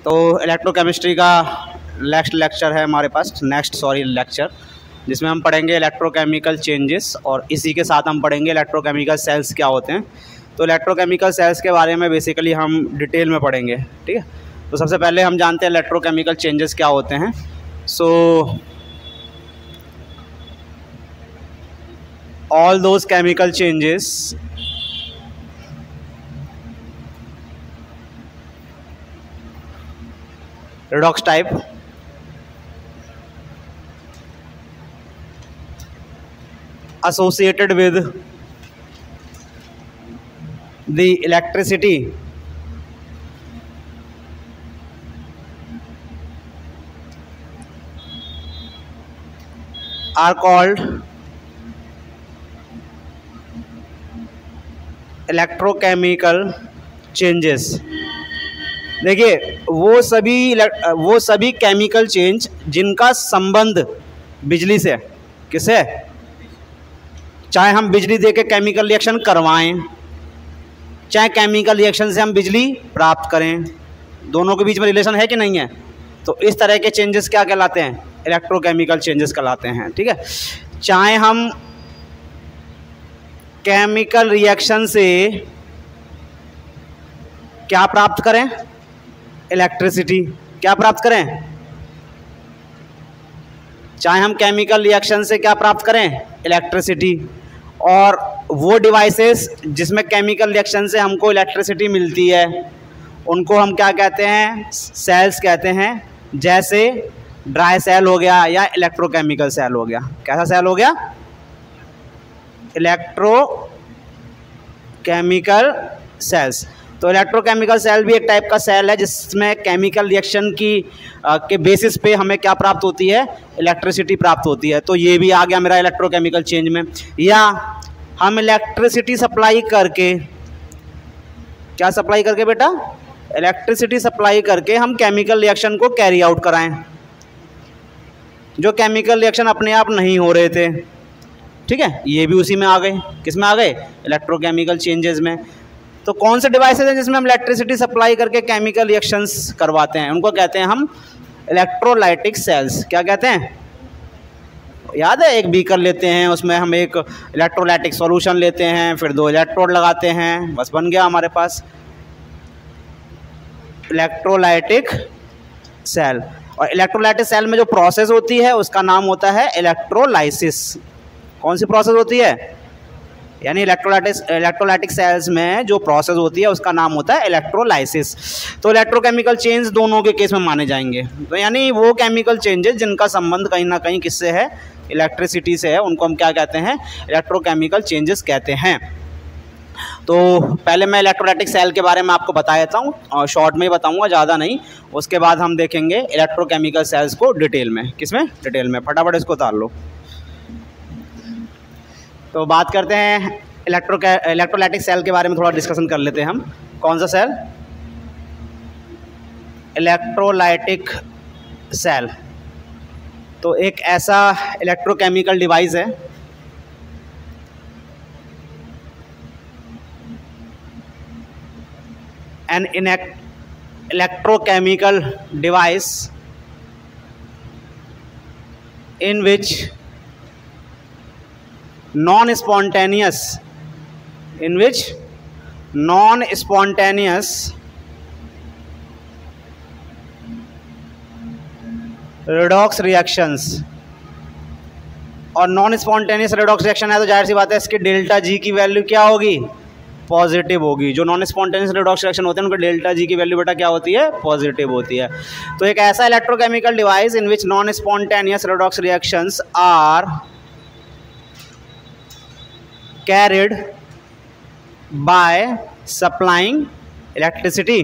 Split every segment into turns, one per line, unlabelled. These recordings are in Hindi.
तो इलेक्ट्रोकेमिस्ट्री का नेक्स्ट लेक्चर है हमारे पास, लेक्चर जिसमें हम पढ़ेंगे इलेक्ट्रोकेमिकल चेंजेस, और इसी के साथ हम पढ़ेंगे इलेक्ट्रोकेमिकल सेल्स क्या होते हैं। तो इलेक्ट्रोकेमिकल सेल्स के बारे में बेसिकली हम डिटेल में पढ़ेंगे, ठीक है। तो सबसे पहले हम जानते हैं इलेक्ट्रोकेमिकल चेंजेस क्या होते हैं। So all those chemical changes redox type associated with the electricity are called electrochemical changes। देखिए वो सभी केमिकल चेंज जिनका संबंध बिजली से, किससे, चाहे हम बिजली देके केमिकल रिएक्शन करवाएं, चाहे केमिकल रिएक्शन से हम बिजली प्राप्त करें, दोनों के बीच में रिलेशन है कि नहीं है। तो इस तरह के चेंजेस क्या कहलाते हैं, इलेक्ट्रोकेमिकल चेंजेस कहलाते हैं, ठीक है। चाहे हम केमिकल रिएक्शन से क्या प्राप्त करें, इलेक्ट्रिसिटी, क्या प्राप्त करें, चाहे हम केमिकल रिएक्शन से क्या प्राप्त करें, इलेक्ट्रिसिटी। और वो डिवाइसेस जिसमें केमिकल रिएक्शन से हमको इलेक्ट्रिसिटी मिलती है उनको हम क्या कहते हैं, सेल्स कहते हैं। जैसे ड्राई सेल हो गया या इलेक्ट्रोकेमिकल सेल हो गया। कैसा सेल हो गया, इलेक्ट्रोकेमिकल सेल्स। तो इलेक्ट्रोकेमिकल सेल भी एक टाइप का सेल है जिसमें केमिकल रिएक्शन के बेसिस पे हमें क्या प्राप्त होती है, इलेक्ट्रिसिटी प्राप्त होती है। तो ये भी आ गया मेरा इलेक्ट्रोकेमिकल चेंज में। या हम इलेक्ट्रिसिटी सप्लाई करके, क्या सप्लाई करके बेटा, इलेक्ट्रिसिटी सप्लाई करके हम केमिकल रिएक्शन को कैरी आउट कराएं, जो केमिकल रिएक्शन अपने आप नहीं हो रहे थे, ठीक है। ये भी उसी में आ गए, किस में आ गए, इलेक्ट्रोकेमिकल चेंजेस में। तो कौन से डिवाइसेज हैं जिसमें हम इलेक्ट्रिसिटी सप्लाई करके केमिकल रिएक्शंस करवाते हैं, उनको कहते हैं हम इलेक्ट्रोलाइटिक सेल्स। क्या कहते हैं, याद है, एक बीकर लेते हैं, उसमें हम एक इलेक्ट्रोलाइटिक सॉल्यूशन लेते हैं, फिर 2 इलेक्ट्रोड लगाते हैं, बस बन गया हमारे पास इलेक्ट्रोलाइटिक सेल। और इलेक्ट्रोलाइटिक सेल में जो प्रोसेस होती है उसका नाम होता है इलेक्ट्रोलाइसिस। कौन सी प्रोसेस होती है, यानी इलेक्ट्रोलाइटिक सेल्स में जो प्रोसेस होती है उसका नाम होता है इलेक्ट्रोलाइसिस। तो इलेक्ट्रोकेमिकल चेंज दोनों के केस में माने जाएंगे। तो यानी वो केमिकल चेंजेस जिनका संबंध कहीं ना कहीं किससे है, इलेक्ट्रिसिटी से है, उनको हम क्या कहते हैं, इलेक्ट्रोकेमिकल चेंजेस कहते हैं। तो पहले मैं इलेक्ट्रोलाइटिक सेल के बारे में आपको बता देता हूँ, और शॉर्ट में ही बताऊँगा, ज़्यादा नहीं। उसके बाद हम देखेंगे इलेक्ट्रोकेमिकल सेल्स को डिटेल में। किसमें, डिटेल में। फटाफट इसको उतार लो। तो बात करते हैं इलेक्ट्रोलाइटिक सेल के बारे में, थोड़ा डिस्कशन कर लेते हैं हम। कौन सा सेल, इलेक्ट्रोलाइटिक सेल। तो एक ऐसा इलेक्ट्रोकेमिकल डिवाइस है an electrochemical device in which non-spontaneous redox reactions। और नॉन स्पॉन्टेनियस रेडॉक्स रिएक्शन है तो जाहिर सी बात है इसकी डेल्टा जी की वैल्यू क्या होगी, पॉजिटिव होगी। जो नॉन स्पॉन्टेनियस रेडॉक्स रिएक्शन होते हैं उनकी डेल्टा जी की वैल्यू बेटा क्या होती है, पॉजिटिव होती है। तो एक ऐसा electrochemical device in which non spontaneous redox reactions are carried by supplying electricity,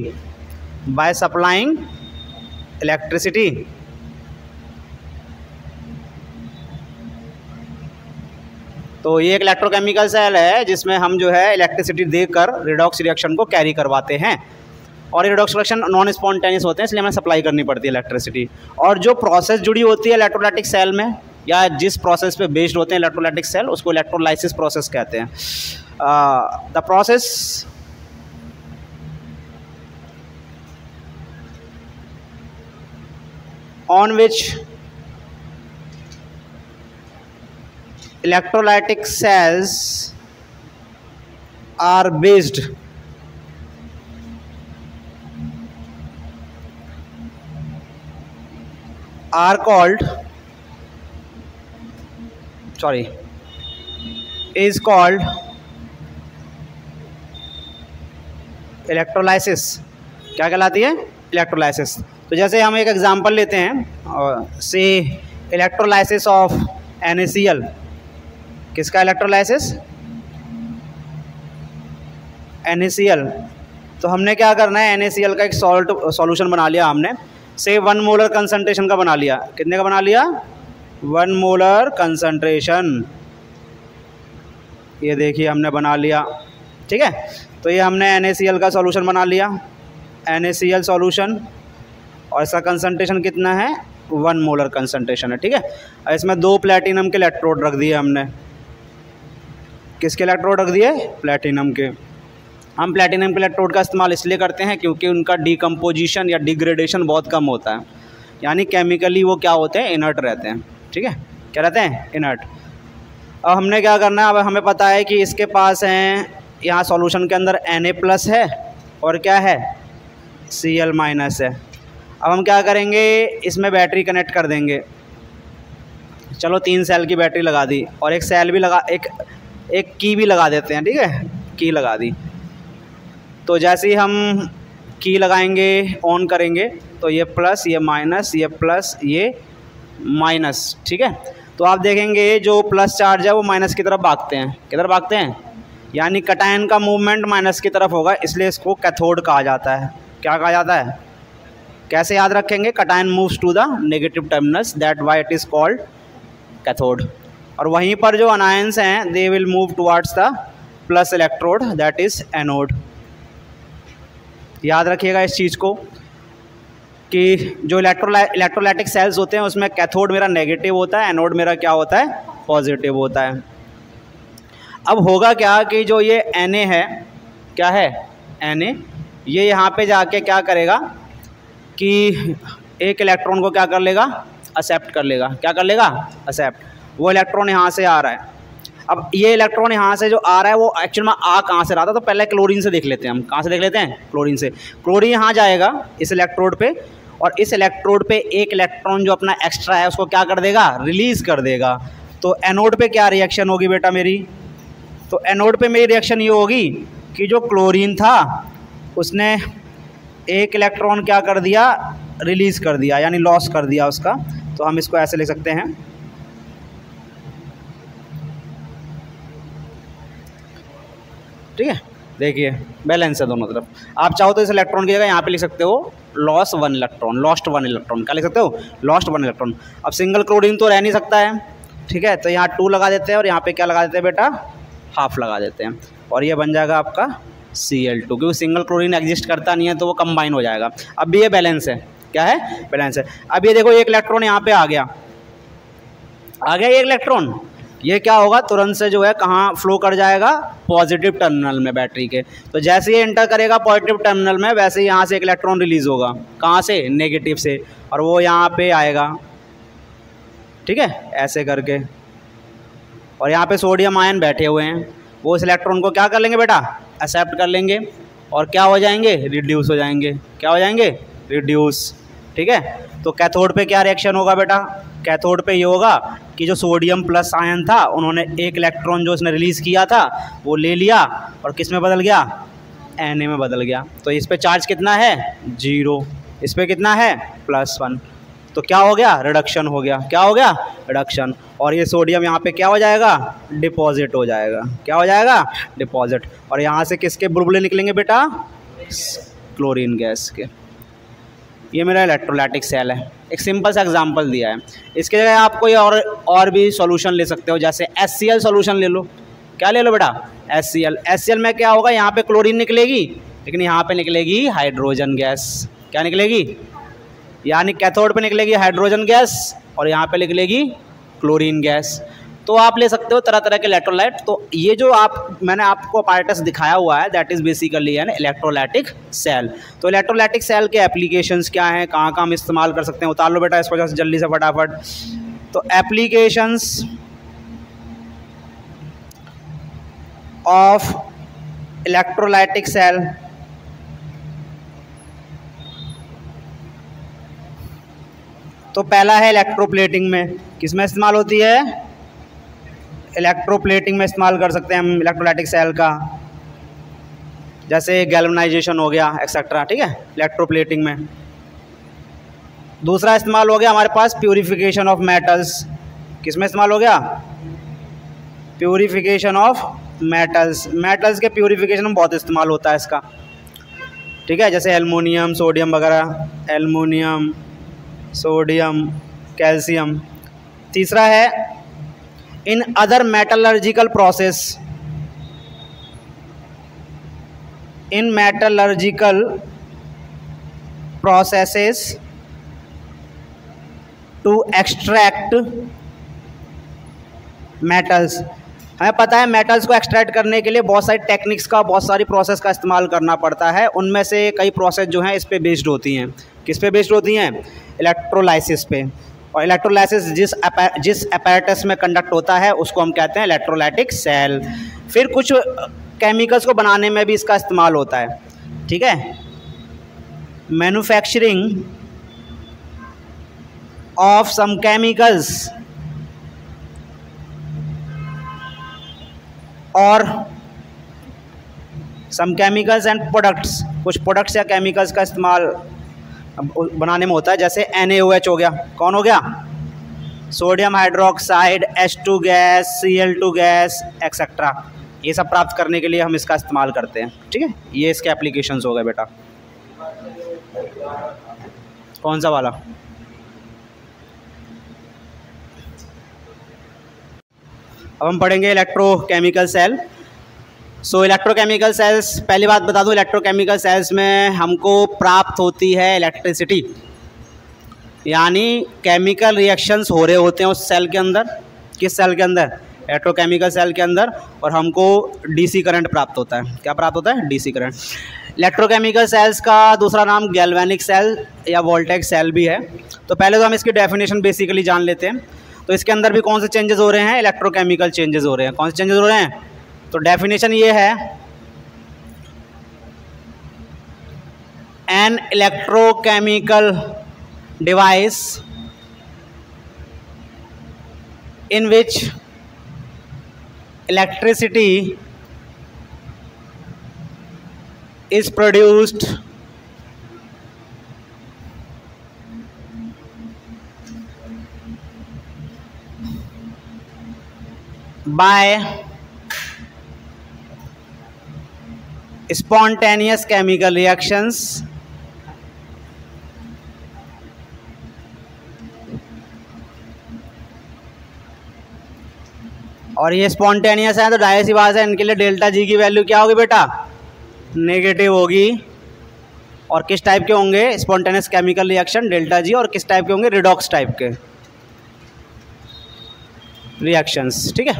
तो ये एक इलेक्ट्रोकेमिकल सेल है जिसमें हम जो है इलेक्ट्रिसिटी देकर रिडॉक्स रिएक्शन को कैरी करवाते हैं। और ये रिडॉक्स रिएक्शन नॉन स्पॉन्टेनियस होते हैं, इसलिए हमें सप्लाई करनी पड़ती है इलेक्ट्रिसिटी। और जो प्रोसेस जुड़ी होती है इलेक्ट्रोलाइटिक सेल में, या जिस प्रोसेस पे बेस्ड होते हैं इलेक्ट्रोलाइटिक सेल, उसको इलेक्ट्रोलाइसिस प्रोसेस कहते हैं। The process on which electrolytic cells are based are called is called electrolysis. क्या कहलाती है? इलेक्ट्रोलाइसिस। तो जैसे हम एक एग्जांपल लेते हैं, से इलेक्ट्रोलाइसिस ऑफ NaCl। किसका इलेक्ट्रोलाइसिस? NaCl। तो हमने क्या करना है, NaCl का एक सॉल्यूशन बना लिया हमने, से 1 मोलर कंसंट्रेशन का बना लिया। कितने का बना लिया? 1 मोलर कंसंट्रेशन। ये देखिए हमने बना लिया, ठीक है। तो ये हमने NaCl का सॉल्यूशन बना लिया, NaCl सॉल्यूशन, और इसका कंसंट्रेशन कितना है? 1 मोलर कंसंट्रेशन है, ठीक है। और इसमें 2 प्लेटिनम के इलेक्ट्रोड रख दिए हमने। किसके इलेक्ट्रोड रख दिए? प्लेटिनम के। हम प्लेटिनम के इलेक्ट्रोड का इस्तेमाल इसलिए करते हैं क्योंकि उनका डिकम्पोजिशन या डिग्रेडेशन बहुत कम होता है, यानी केमिकली वो क्या होते हैं? इनर्ट रहते हैं, ठीक है। क्या रहते हैं? इनर्ट। अब हमने क्या करना है, अब हमें पता है कि इसके पास हैं, यहाँ सॉल्यूशन के अंदर Na+ है और क्या है? Cl- है। अब हम क्या करेंगे, इसमें बैटरी कनेक्ट कर देंगे। चलो 3 सेल की बैटरी लगा दी, और एक सेल भी लगा, एक की भी लगा देते हैं, ठीक है। की लगा दी। तो जैसे ही हम की लगाएंगे, ऑन करेंगे, तो ये प्लस, ये माइनस, ये प्लस, ये माइनस, ठीक है। तो आप देखेंगे जो प्लस चार्ज है वो माइनस की तरफ भागते हैं। किधर भागते हैं? यानी कटायन का मूवमेंट माइनस की तरफ होगा, इसलिए इसको कैथोड कहा जाता है। क्या कहा जाता है? कैसे याद रखेंगे? Cation moves to the negative terminus, that why it is called cathode. और वहीं पर जो अनायंस हैं, they will move towards the plus electrode, that is anode. याद रखिएगा इस चीज़ को कि जो इलेक्ट्रोलाइटिक सेल्स होते हैं उसमें कैथोड मेरा नेगेटिव होता है, एनोड मेरा क्या होता है? पॉजिटिव होता है। अब होगा क्या कि जो ये Na है, क्या है? Na, ये यहाँ पे जाके क्या करेगा कि एक इलेक्ट्रॉन को क्या कर लेगा? एक्सेप्ट कर लेगा। क्या कर लेगा? एक्सेप्ट। वो इलेक्ट्रॉन यहाँ से आ रहा है। अब ये इलेक्ट्रॉन यहाँ से जो आ रहा है वो एक्चुअल में आ कहाँ से रहा था? तो पहले क्लोरीन से देख लेते हैं हम। कहाँ से देख लेते हैं? क्लोरीन से। क्लोरीन यहाँ जाएगा इस इलेक्ट्रोड पे, और इस इलेक्ट्रोड पे एक इलेक्ट्रॉन जो अपना एक्स्ट्रा है उसको क्या कर देगा? रिलीज़ कर देगा। तो एनोड पे क्या रिएक्शन होगी बेटा मेरी? तो एनोड पे मेरी रिएक्शन ये होगी कि जो क्लोरीन था उसने एक इलेक्ट्रॉन क्या कर दिया? रिलीज़ कर दिया, यानी लॉस कर दिया उसका। तो हम इसको ऐसे लिख सकते हैं, ठीक है। देखिए बैलेंस है दोनों तरफ। आप चाहो तो इस इलेक्ट्रॉन की जगह यहाँ पे लिख सकते हो लॉस्ट 1 इलेक्ट्रॉन। क्या लिख सकते हो? Lost 1 electron. अब सिंगल क्लोरीन तो रह नहीं सकता है, ठीक है। तो यहाँ 2 लगा देते हैं, और यहाँ पे क्या लगा देते हैं बेटा? हाफ लगा देते हैं, और ये बन जाएगा आपका Cl2, क्योंकि सिंगल क्लोरीन एग्जिस्ट करता नहीं है तो वो कंबाइन हो जाएगा। अब भी ये बैलेंस है। क्या है? बैलेंस है। अब ये देखो एक इलेक्ट्रॉन यहाँ पे आ गया ये इलेक्ट्रॉन, ये क्या होगा? तुरंत से जो है कहाँ फ्लो कर जाएगा? पॉजिटिव टर्मिनल में बैटरी के। तो जैसे ये एंटर करेगा पॉजिटिव टर्मिनल में, वैसे ही यहाँ से एक इलेक्ट्रॉन रिलीज़ होगा। कहाँ से? नेगेटिव से, और वो यहाँ पे आएगा, ठीक है, ऐसे करके। और यहाँ पे सोडियम आयन बैठे हुए हैं, वो इस इलेक्ट्रॉन को क्या कर लेंगे बेटा? एक्सेप्ट कर लेंगे, और क्या हो जाएंगे? रिड्यूस हो जाएंगे। क्या हो जाएंगे? रिड्यूस, ठीक है। तो कैथोड पे क्या रिएक्शन होगा बेटा? कैथोड पे ये होगा कि जो सोडियम प्लस आयन था, उन्होंने एक इलेक्ट्रॉन जो उसने रिलीज़ किया था वो ले लिया, और किस में बदल गया? Na में बदल गया। तो इस पे चार्ज कितना है? 0। इस पे कितना है? +1। तो क्या हो गया? रिडक्शन हो गया। क्या हो गया? रिडक्शन। और ये सोडियम यहाँ पे क्या हो जाएगा? डिपॉजिट हो जाएगा। क्या हो जाएगा? डिपॉजिट। और यहाँ से किसके बुलबुले निकलेंगे बेटा? क्लोरीन गैस के। ये मेरा इलेक्ट्रोलाइटिक सेल है। एक सिंपल सा एग्जांपल दिया है। इसके जगह आप कोई और भी सॉल्यूशन ले सकते हो, जैसे HCl सॉल्यूशन ले लो। क्या ले लो बेटा? HCl में क्या होगा? यहाँ पे क्लोरीन निकलेगी, लेकिन यहाँ पे निकलेगी हाइड्रोजन गैस। क्या निकलेगी? यानी कैथोड पे निकलेगी हाइड्रोजन गैस, और यहाँ पे निकलेगी क्लोरीन गैस। तो आप ले सकते हो तरह तरह के इलेक्ट्रोलाइट। तो ये जो मैंने आपको apparatus दिखाया हुआ है that is basically an electrolytic cell. तो इलेक्ट्रोलाइटिक सेल के एप्लीकेशंस क्या हैं, कहाँ कहाँ हम इस्तेमाल कर सकते हैं, उतार लो बेटा इस वजह से जल्दी से फटाफट। तो एप्लीकेशंस ऑफ इलेक्ट्रोलाइटिक सेल, तो पहला है इलेक्ट्रोप्लेटिंग में। किस में इस्तेमाल होती है? इलेक्ट्रोप्लेटिंग में इस्तेमाल कर सकते हैं हम इलेक्ट्रोलाइटिक सेल का, जैसे गैल्वेनाइजेशन हो गया एक्सेट्रा, ठीक है, इलेक्ट्रोप्लेटिंग में। दूसरा इस्तेमाल हो गया हमारे पास प्यूरिफिकेशन ऑफ मेटल्स। किस में इस्तेमाल हो गया? Purification of metals. मेटल्स के प्यूरिफिकेशन में बहुत इस्तेमाल होता है इसका, ठीक है, जैसे एल्युमिनियम, सोडियम वगैरह, एल्युमिनियम, सोडियम, कैल्शियम। तीसरा है in other metallurgical process, in metallurgical processes to extract metals. हमें पता है मेटल्स को एक्सट्रैक्ट करने के लिए बहुत सारी टेक्निक्स का, बहुत सारी प्रोसेस का इस्तेमाल करना पड़ता है। उनमें से कई प्रोसेस जो हैं इस पे बेस्ड होती हैं। किस पे बेस्ड होती हैं? इलेक्ट्रोलाइसिस पे। और इलेक्ट्रोलाइसिस जिस अपैरेटस में कंडक्ट होता है उसको हम कहते हैं इलेक्ट्रोलाइटिक सेल। फिर कुछ केमिकल्स को बनाने में भी इसका इस्तेमाल होता है, ठीक है। मैन्युफैक्चरिंग ऑफ सम केमिकल्स और सम केमिकल्स एंड प्रोडक्ट्स, कुछ प्रोडक्ट्स या केमिकल्स का इस्तेमाल बनाने में होता है, जैसे NaOH हो गया। कौन हो गया? Sodium hydroxide, H2 gas, Cl2 gas etcetera. ये सब प्राप्त करने के लिए हम इसका इस्तेमाल करते हैं, ठीक है। ये इसके एप्लीकेशंस हो गए बेटा। कौन सा वाला? अब हम पढ़ेंगे इलेक्ट्रोकेमिकल सेल। सो इलेक्ट्रोकेमिकल सेल्स, पहली बात बता दूं, इलेक्ट्रोकेमिकल सेल्स में हमको प्राप्त होती है इलेक्ट्रिसिटी, यानी केमिकल रिएक्शंस हो रहे होते हैं उस सेल के अंदर। किस सेल के अंदर? इलेक्ट्रोकेमिकल सेल के अंदर। और हमको डीसी करंट प्राप्त होता है। क्या प्राप्त होता है? DC current. इलेक्ट्रोकेमिकल सेल्स का दूसरा नाम गैल्वेनिक सेल या वोल्टेक सेल भी है। तो पहले तो हम इसकी डेफिनेशन बेसिकली जान लेते हैं। तो इसके अंदर भी कौन से चेंजेस हो रहे हैं? इलेक्ट्रोकेमिकल चेंजेस हो रहे हैं। कौन से चेंजेस हो रहे हैं? तो डेफिनेशन ये है, an electrochemical device in which electricity is produced by spontaneous chemical reactions और ये स्पॉन्टेनियस है तो जाहिर सी बात है इनके लिए डेल्टा जी की वैल्यू क्या होगी बेटा? नेगेटिव होगी। और किस टाइप के होंगे spontaneous chemical reaction? Delta G. और किस टाइप के होंगे? रिडॉक्स टाइप के रिएक्शंस, ठीक है।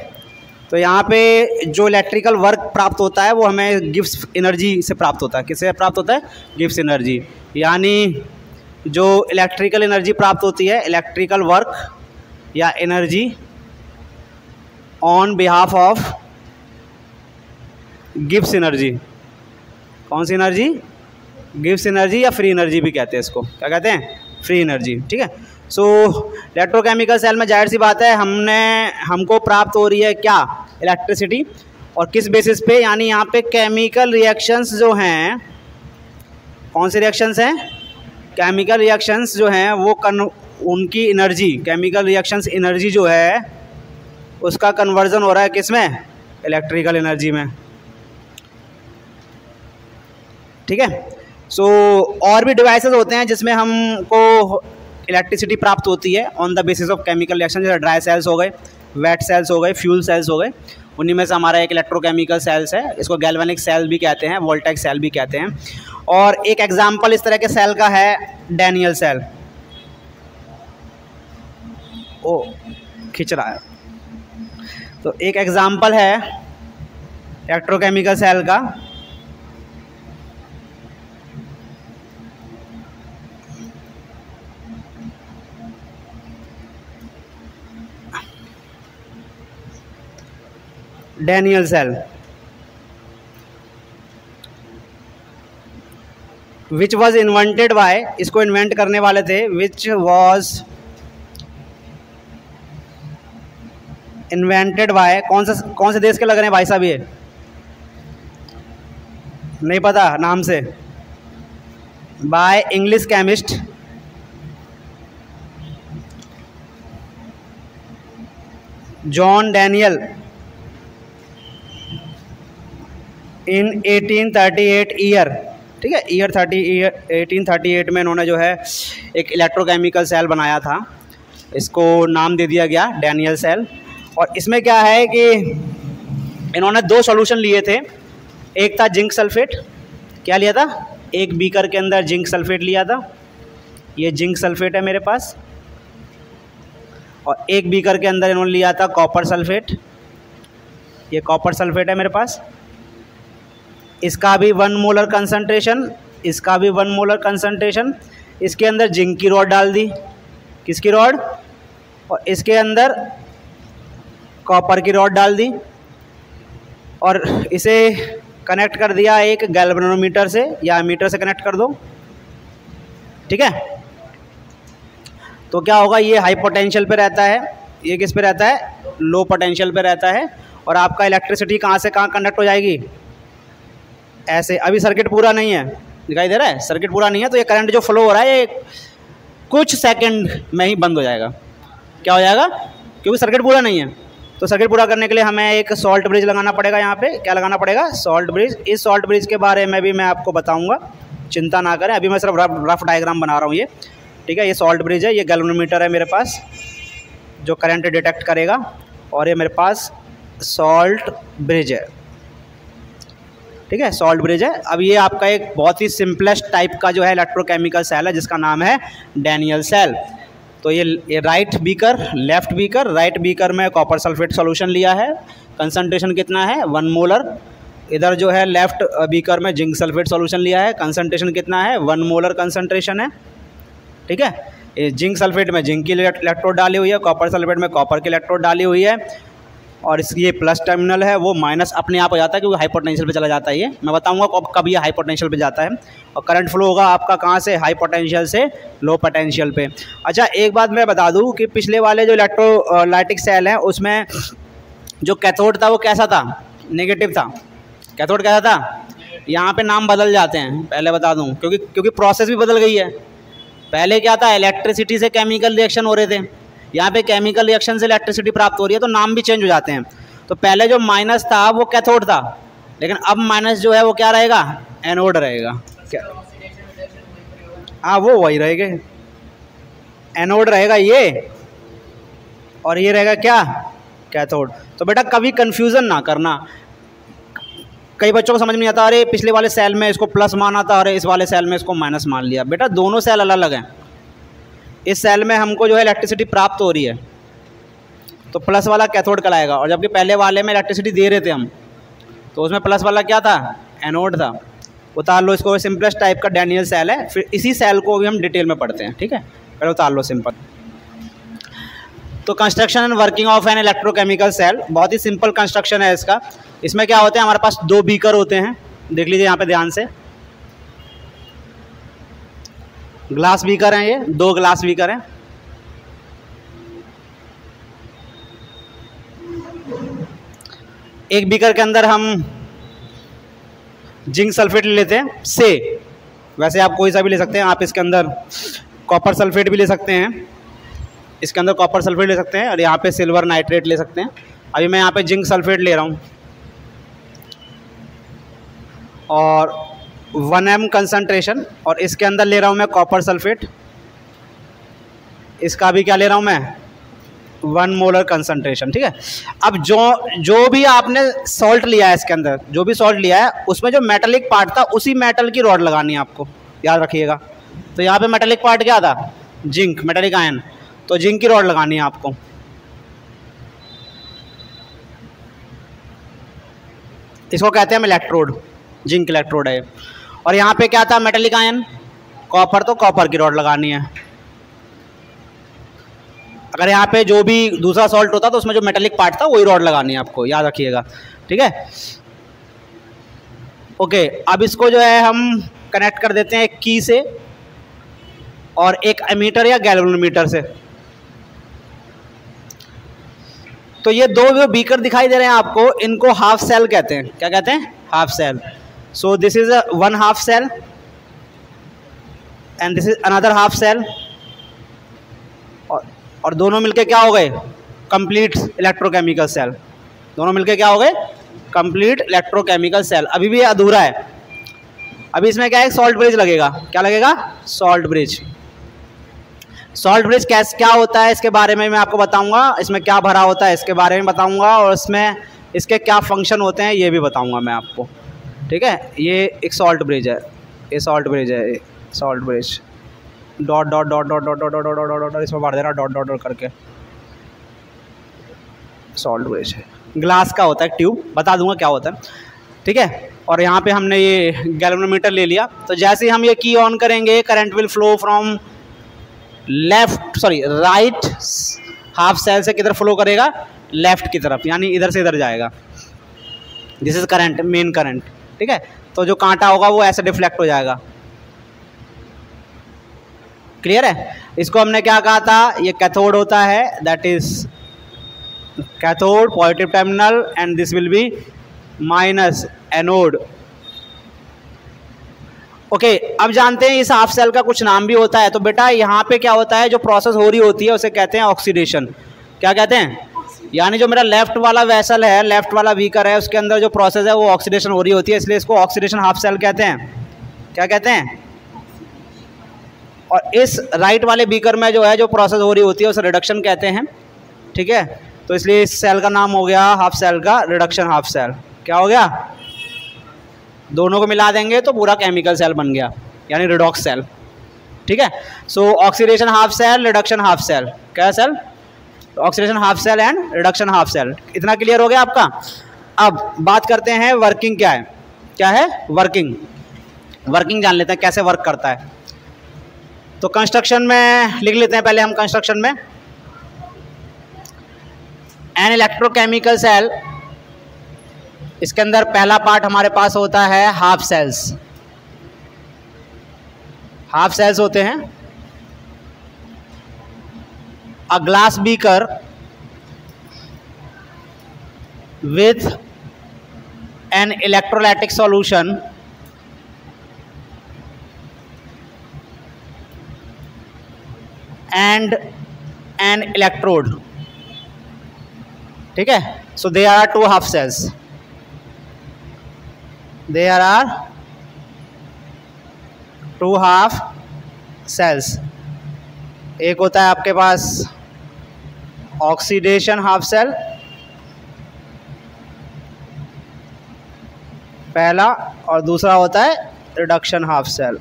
तो यहाँ पे जो इलेक्ट्रिकल वर्क प्राप्त होता है वो हमें गिब्स एनर्जी से प्राप्त होता है। किससे प्राप्त होता है? Gibbs energy. यानी जो इलेक्ट्रिकल एनर्जी प्राप्त होती है, इलेक्ट्रिकल वर्क या energy on behalf of Gibbs energy. कौन सी एनर्जी? गिब्स एनर्जी या फ्री एनर्जी भी कहते हैं इसको। क्या कहते हैं? फ्री एनर्जी, ठीक है। सो इलेक्ट्रोकेमिकल सेल में जाहिर सी बात है हमको प्राप्त हो रही है क्या? इलेक्ट्रिसिटी। और किस बेसिस पे? यानी यहाँ पे केमिकल रिएक्शंस जो हैं, कौन से रिएक्शंस हैं? केमिकल रिएक्शंस जो हैं वो उनकी एनर्जी, केमिकल रिएक्शंस एनर्जी जो है उसका कन्वर्जन हो रहा है किस में? इलेक्ट्रिकल एनर्जी में, ठीक है। सो और भी डिवाइसेस होते हैं जिसमें हमको इलेक्ट्रिसिटी प्राप्त होती है on the basis of chemical reaction, जैसे ड्राई सेल्स हो गए, वेट सेल्स हो गए, फ्यूल सेल्स हो गए। उन्हीं में से हमारा एक इलेक्ट्रोकेमिकल सेल्स है, इसको गैल्वेनिक सेल भी कहते हैं, वोल्टेक सेल भी कहते हैं। और एक एग्जाम्पल इस तरह के सेल का है डैनियल सेल। ओ खिंच रहा है। तो एक एग्जाम्पल है इलेक्ट्रोकेमिकल सेल का। Daniell cell, which was invented by, इसको इन्वेंट करने वाले थे, विच वॉज इन्वेंटेड बाय, कौन से देश के लग रहे हैं भाई साहब, ये नहीं पता नाम से, by English chemist John Daniel in 1838 year, ठीक है, ईयर 1838 में इन्होंने जो है एक इलेक्ट्रोकेमिकल सेल बनाया था, इसको नाम दे दिया गया डैनियल सेल। और इसमें क्या है कि इन्होंने दो सॉल्यूशन लिए थे, एक था जिंक सल्फेट, क्या लिया था, एक बीकर के अंदर जिंक सल्फेट लिया था, ये जिंक सल्फेट है मेरे पास, और एक बीकर के अंदर इन्होंने लिया था कॉपर सल्फेट, ये कॉपर सल्फेट है मेरे पास, इसका भी 1 मोलर कंसंट्रेशन, इसका भी 1 मोलर कंसंट्रेशन, इसके अंदर जिंक की रॉड डाल दी, किसकी रॉड, और इसके अंदर कॉपर की रॉड डाल दी, और इसे कनेक्ट कर दिया एक गैल्वेनोमीटर से या मीटर से कनेक्ट कर दो, ठीक है। तो क्या होगा, ये हाई पोटेंशियल पे रहता है, ये किस पे रहता है, लो पोटेंशियल पे रहता है, और आपका इलेक्ट्रिसिटी कहाँ से कहाँ कंडक्ट हो जाएगी, ऐसे। अभी सर्किट पूरा नहीं है, दिखाई दे रहा है, सर्किट पूरा नहीं है, तो ये करंट जो फ्लो हो रहा है ये कुछ सेकंड में ही बंद हो जाएगा, क्या हो जाएगा, क्योंकि सर्किट पूरा नहीं है। तो सर्किट पूरा करने के लिए हमें एक सॉल्ट ब्रिज लगाना पड़ेगा, यहाँ पे क्या लगाना पड़ेगा, सॉल्ट ब्रिज। इस सॉल्ट ब्रिज के बारे में भी मैं आपको बताऊँगा, चिंता ना करें, अभी मैं सिर्फ रफ डायग्राम बना रहा हूँ ये, ठीक है। ये सॉल्ट ब्रिज है, ये गैल्वेनोमीटर है मेरे पास जो करंट डिटेक्ट करेगा, और ये मेरे पास सॉल्ट ब्रिज है, ठीक है, सॉल्ट ब्रिज है। अब ये आपका एक बहुत ही सिंपलेस्ट टाइप का जो है इलेक्ट्रोकेमिकल सेल है, जिसका नाम है डैनियल सेल। तो ये right beaker, left beaker, right beaker में कॉपर सल्फेट सॉल्यूशन लिया है, कंसंट्रेशन कितना है, 1 मोलर। इधर जो है लेफ्ट बीकर में जिंक सल्फेट सॉल्यूशन लिया है, कंसंट्रेशन कितना है, 1 मोलर कंसंट्रेशन है, ठीक है। ये जिंक सल्फेट में जिंक की इलेक्ट्रोड डाली हुई है, कॉपर सल्फेट में कॉपर की इलेक्ट्रोड डाली हुई है, और इसकी ये प्लस टर्मिनल है, वो माइनस अपने आप हो जाता है क्योंकि हाई पोटेंशियल पे चला जाता है। ये मैं बताऊंगा कब ये हाई पोटेंशियल पे जाता है, और करंट फ्लो होगा आपका कहाँ से, हाई पोटेंशियल से लो पोटेंशियल पे। अच्छा, एक बात मैं बता दूं कि पिछले वाले जो इलेक्ट्रोलाइटिक सेल हैं उसमें जो कैथोड था वो कैसा था, नेगेटिव था। कैथोड कैसा था, यहाँ पे नाम बदल जाते हैं, पहले बता दूँ, क्योंकि प्रोसेस भी बदल गई है। पहले क्या था, इलेक्ट्रिसिटी से केमिकल रिएक्शन हो रहे थे, यहाँ पे केमिकल रिएक्शन से इलेक्ट्रिसिटी प्राप्त हो रही है, तो नाम भी चेंज हो जाते हैं। तो पहले जो माइनस था वो कैथोड था, लेकिन अब माइनस जो है वो क्या रहेगा, एनोड रहेगा। क्या, हाँ वो वही रहेगा, एनोड रहेगा ये, और ये रहेगा क्या, कैथोड। तो बेटा कभी कंफ्यूजन ना करना, कई बच्चों को समझ में नहीं आता, अरे पिछले वाले सेल में इसको प्लस माना था, अरे इस वाले सेल में इसको माइनस मान लिया। बेटा दोनों सेल अलग अलग हैं। इस सेल में हमको जो है इलेक्ट्रिसिटी प्राप्त हो रही है, तो प्लस वाला कैथोड कहलाएगा, और जबकि पहले वाले में इलेक्ट्रिसिटी दे रहे थे हम, तो उसमें प्लस वाला क्या था, एनोड था। उतार लो इसको, सिंपलेस्ट टाइप का डैनियल सेल है। फिर इसी सेल को भी हम डिटेल में पढ़ते हैं, ठीक है, पहले उतार लो सिंपल। तो construction and working of an electrochemical cell, बहुत ही सिंपल कंस्ट्रक्शन है इसका। इसमें क्या होते हैं, हमारे पास 2 बीकर होते हैं, देख लीजिए यहाँ पे ध्यान से, ग्लास बीकर हैं, ये 2 ग्लास बीकर हैं। एक बीकर के अंदर हम जिंक सल्फेट ले लेते हैं से, वैसे आप कोई सा भी ले सकते हैं, आप इसके अंदर कॉपर सल्फेट भी ले सकते हैं, इसके अंदर कॉपर सल्फेट ले सकते हैं, और यहाँ पे सिल्वर नाइट्रेट ले सकते हैं। अभी मैं यहाँ पे जिंक सल्फेट ले रहा हूँ, और 1 m कंसंट्रेशन, और इसके अंदर ले रहा हूँ मैं कॉपर सल्फेट, इसका भी क्या ले रहा हूँ मैं, 1 मोलर कंसंट्रेशन, ठीक है। अब जो भी आपने सॉल्ट लिया है, इसके अंदर जो भी सॉल्ट लिया है, उसमें जो मेटेलिक पार्ट था उसी मेटल की रॉड लगानी है आपको, याद रखिएगा। तो यहाँ पे मेटेलिक पार्ट क्या था, जिंक, मेटेलिक आयन, तो जिंक की रॉड लगानी है आपको। इसको कहते हैं हम इलेक्ट्रोड, जिंक इलेक्ट्रोड है। और यहाँ पे क्या था, मेटेलिक आयन, कॉपर, तो कॉपर की रॉड लगानी है। अगर यहाँ पे जो भी दूसरा सॉल्ट होता तो उसमें जो मेटेलिक पार्ट था वही रॉड लगानी है आपको, याद रखिएगा, ठीक है। ओके, अब इसको जो है हम कनेक्ट कर देते हैं एक की से और एक एमीटर या गैल्वेनोमीटर से। तो ये दो जो बीकर दिखाई दे रहे हैं आपको, इनको हाफ सेल कहते हैं। क्या कहते हैं? Half cell. So this is one half cell and this is another half cell, और दोनों मिलके क्या हो गए? Complete electrochemical cell. दोनों मिलके क्या हो गए? Complete electrochemical cell. अभी भी अधूरा है, अभी इसमें क्या है? सॉल्ट ब्रिज लगेगा। क्या लगेगा? Salt bridge. सॉल्ट ब्रिज क्या होता है इसके बारे में मैं आपको बताऊंगा, इसमें क्या भरा होता है इसके बारे में बताऊंगा, और इसमें इसके क्या फंक्शन होते हैं ये भी बताऊंगा मैं आपको, ठीक है। ये एक सॉल्ट ब्रिज है, ये सॉल्ट ब्रिज है, ये salt bridge. Dot dot dot dot dot dot dot dot dot dot इसमें भर देना, डॉट डॉट डॉट करके। सॉल्ट ब्रिज है, ग्लास का होता है, ट्यूब, बता दूंगा क्या होता है, ठीक है। और यहाँ पे हमने ये गैल्वेनोमीटर ले लिया, तो जैसे ही हम ये की ऑन करेंगे, current will flow from right half cell से किधर फ्लो करेगा? लेफ्ट की तरफ, यानी इधर से इधर जाएगा। This is current, main current, ठीक है। तो जो कांटा होगा वो ऐसे डिफ्लेक्ट हो जाएगा। क्लियर है? इसको हमने क्या कहा था? ये कैथोड होता है, that is cathode, positive terminal, and this will be minus anode. Okay, अब जानते हैं इस हाफ सेल का कुछ नाम भी होता है। तो बेटा यहाँ पे क्या होता है, जो प्रोसेस हो रही होती है उसे कहते हैं ऑक्सीडेशन। क्या कहते हैं? यानी जो मेरा लेफ्ट वाला वेसल है, लेफ्ट वाला बीकर है, उसके अंदर जो प्रोसेस है वो ऑक्सीडेशन हो रही होती है, इसलिए इसको ऑक्सीडेशन हाफ सेल कहते हैं। क्या कहते हैं? और इस राइट वाले बीकर में जो है जो प्रोसेस हो रही होती है उसे रिडक्शन कहते हैं, ठीक है। तो इसलिए इस सेल का नाम हो गया हाफ सेल का रिडक्शन हाफ सेल। क्या हो गया? दोनों को मिला देंगे तो पूरा केमिकल सेल बन गया, यानी रिडॉक्स सेल, ठीक है। So oxidation half cell, reduction half cell. क्या cell? Oxidation half cell and reduction half cell. इतना क्लियर हो गया आपका? अब बात करते हैं वर्किंग क्या है। क्या है? वर्किंग। वर्किंग जान लेते हैं कैसे वर्क करता है। तो कंस्ट्रक्शन में लिख लेते हैं पहले हम। कंस्ट्रक्शन में एन इलेक्ट्रोकेमिकल सेल, इसके अंदर पहला पार्ट हमारे पास होता है हाफ सेल्स। हाफ सेल्स होते हैं। A glass beaker with an electrolytic solution and an electrode, ठीक है। So there are two half cells, there are two half cells. एक होता है आपके पास ऑक्सीडेशन हाफ सेल पहला, और दूसरा होता है reduction half cell.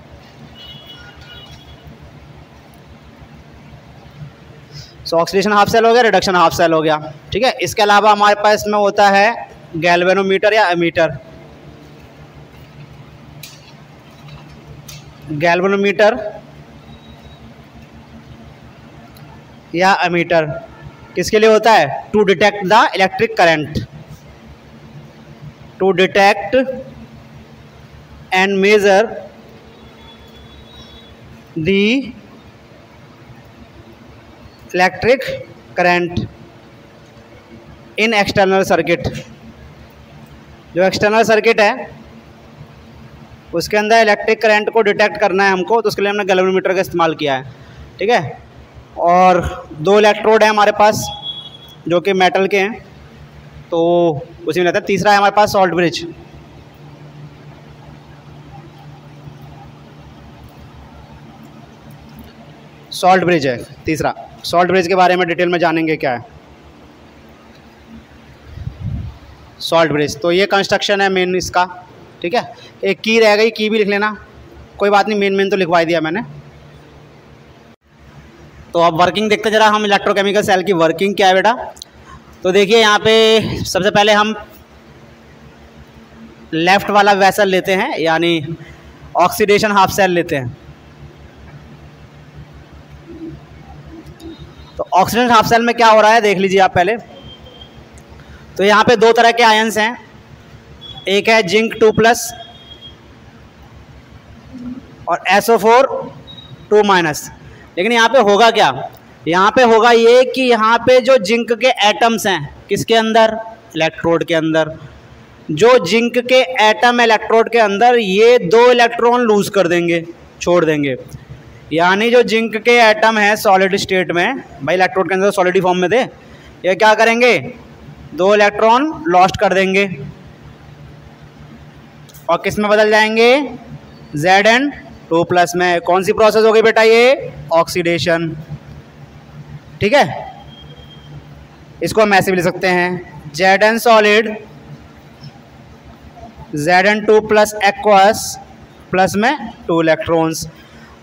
So oxidation half cell हो गया, रिडक्शन हाफ सेल हो गया, ठीक है। इसके अलावा हमारे पास इसमें होता है गैल्वेनोमीटर या एमीटर। गैल्वेनोमीटर या एमीटर किसके लिए होता है? To detect the electric current, to detect and measure the electric current in external circuit. जो एक्सटर्नल सर्किट है उसके अंदर इलेक्ट्रिक करंट को डिटेक्ट करना है हमको, तो उसके लिए हमने गैल्वेनोमीटर का इस्तेमाल किया है, ठीक है। और दो इलेक्ट्रोड है हमारे पास जो कि मेटल के हैं, तो उसी में रहता है। तीसरा है हमारे पास सॉल्ट ब्रिज। सॉल्ट ब्रिज है तीसरा। सॉल्ट ब्रिज के बारे में डिटेल में जानेंगे क्या है सॉल्ट ब्रिज। तो ये कंस्ट्रक्शन है मेन इसका, ठीक है। एक की रह गई, की भी लिख लेना, कोई बात नहीं, मेन तो लिखवा दिया मैंने। तो अब वर्किंग देखते जरा हम, इलेक्ट्रोकेमिकल सेल की वर्किंग क्या है बेटा। तो देखिए यहाँ पे सबसे पहले हम लेफ्ट वाला वेसल लेते हैं, यानी ऑक्सीडेशन हाफ सेल लेते हैं। तो ऑक्सीडेशन हाफ सेल में क्या हो रहा है देख लीजिए आप पहले। तो यहाँ पे दो तरह के आयंस हैं, एक है जिंक 2+ और SO4 2-। लेकिन यहाँ पे होगा क्या, यहाँ पे होगा ये कि यहाँ पे जो जिंक के एटम्स हैं किसके अंदर, इलेक्ट्रोड के अंदर, जो जिंक के एटम इलेक्ट्रोड के अंदर ये 2 इलेक्ट्रॉन लूज कर देंगे, छोड़ देंगे। यानी जो जिंक के एटम है सॉलिड स्टेट में, भाई इलेक्ट्रोड के अंदर सॉलिड फॉर्म में थे, ये क्या करेंगे 2 इलेक्ट्रॉन लॉस्ट कर देंगे और किस में बदल जाएंगे, Zn2+ में। कौन सी प्रोसेस हो गई बेटा, ये ऑक्सीडेशन। ठीक है, इसको हम ऐसे भी लिख सकते हैं Zn solid Zn2+ aqueous plus में 2 इलेक्ट्रॉन्स।